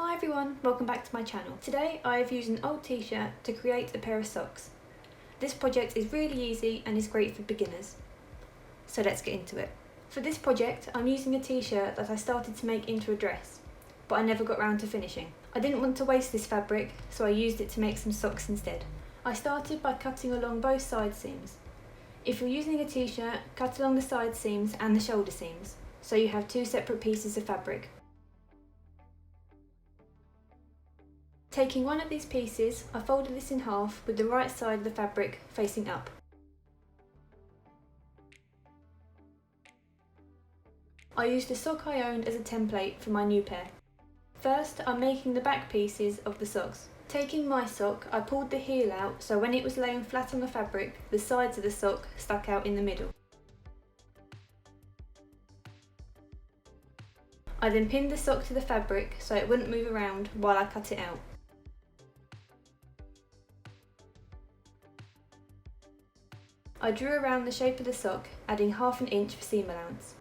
Hi everyone, welcome back to my channel. Today I have used an old t-shirt to create a pair of socks. This project is really easy and is great for beginners. So let's get into it. For this project I'm using a t-shirt that I started to make into a dress, but I never got round to finishing. I didn't want to waste this fabric, so I used it to make some socks instead. I started by cutting along both side seams. If you're using a t-shirt, cut along the side seams and the shoulder seams, so you have two separate pieces of fabric. Taking one of these pieces, I folded this in half with the right side of the fabric facing up. I used a sock I owned as a template for my new pair. First, I'm making the back pieces of the socks. Taking my sock, I pulled the heel out so when it was laying flat on the fabric, the sides of the sock stuck out in the middle. I then pinned the sock to the fabric so it wouldn't move around while I cut it out. I drew around the shape of the sock, adding ½ inch for seam allowance.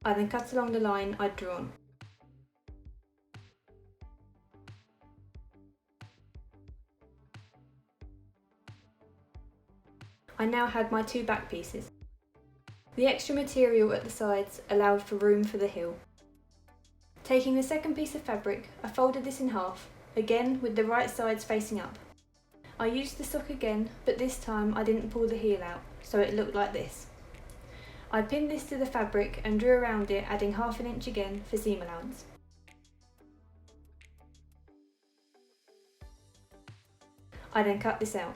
I then cut along the line I'd drawn. I now had my two back pieces. The extra material at the sides allowed for room for the heel. Taking the second piece of fabric, I folded this in half, again with the right sides facing up. I used the sock again, but this time I didn't pull the heel out, so it looked like this. I pinned this to the fabric and drew around it, adding ½ inch again for seam allowance. I then cut this out.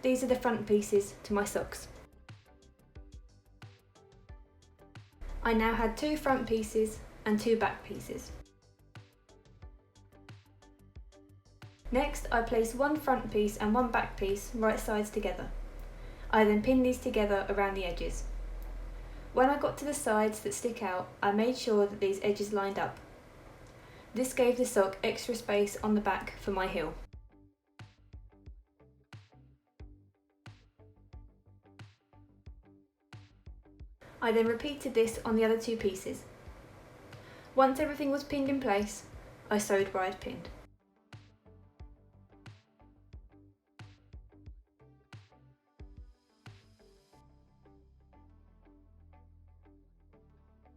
These are the front pieces to my socks. I now had two front pieces and two back pieces. Next, I placed one front piece and one back piece right sides together. I then pinned these together around the edges. When I got to the sides that stick out, I made sure that these edges lined up. This gave the sock extra space on the back for my heel. I then repeated this on the other two pieces. Once everything was pinned in place, I sewed where I'd pinned.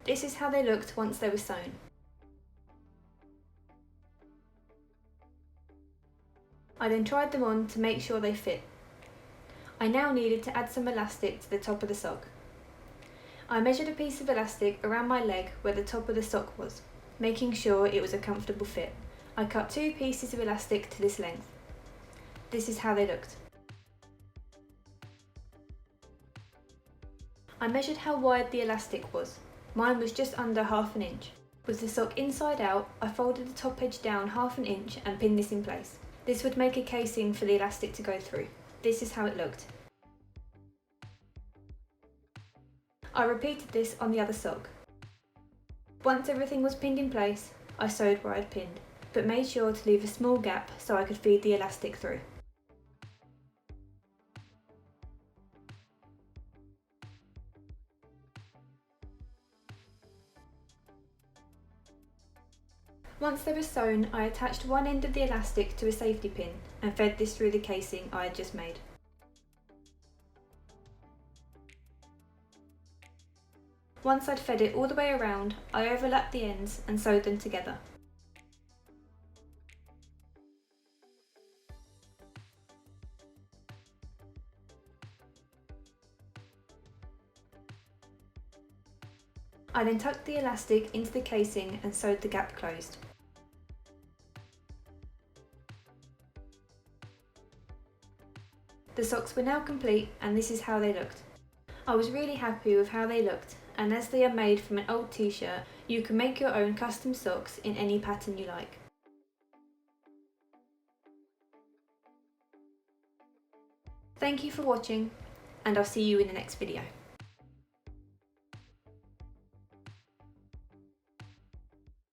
This is how they looked once they were sewn. I then tried them on to make sure they fit. I now needed to add some elastic to the top of the sock. I measured a piece of elastic around my leg where the top of the sock was, making sure it was a comfortable fit. I cut two pieces of elastic to this length. This is how they looked. I measured how wide the elastic was. Mine was just under ½ inch. With the sock inside out, I folded the top edge down ½ inch and pinned this in place. This would make a casing for the elastic to go through. This is how it looked. I repeated this on the other sock. Once everything was pinned in place, I sewed where I'd pinned, but made sure to leave a small gap so I could feed the elastic through. Once they were sewn, I attached one end of the elastic to a safety pin and fed this through the casing I had just made. Once I'd fed it all the way around, I overlapped the ends and sewed them together. I then tucked the elastic into the casing and sewed the gap closed. The socks were now complete and this is how they looked. I was really happy with how they looked, and as they are made from an old t-shirt, you can make your own custom socks in any pattern you like. Thank you for watching, and I'll see you in the next video.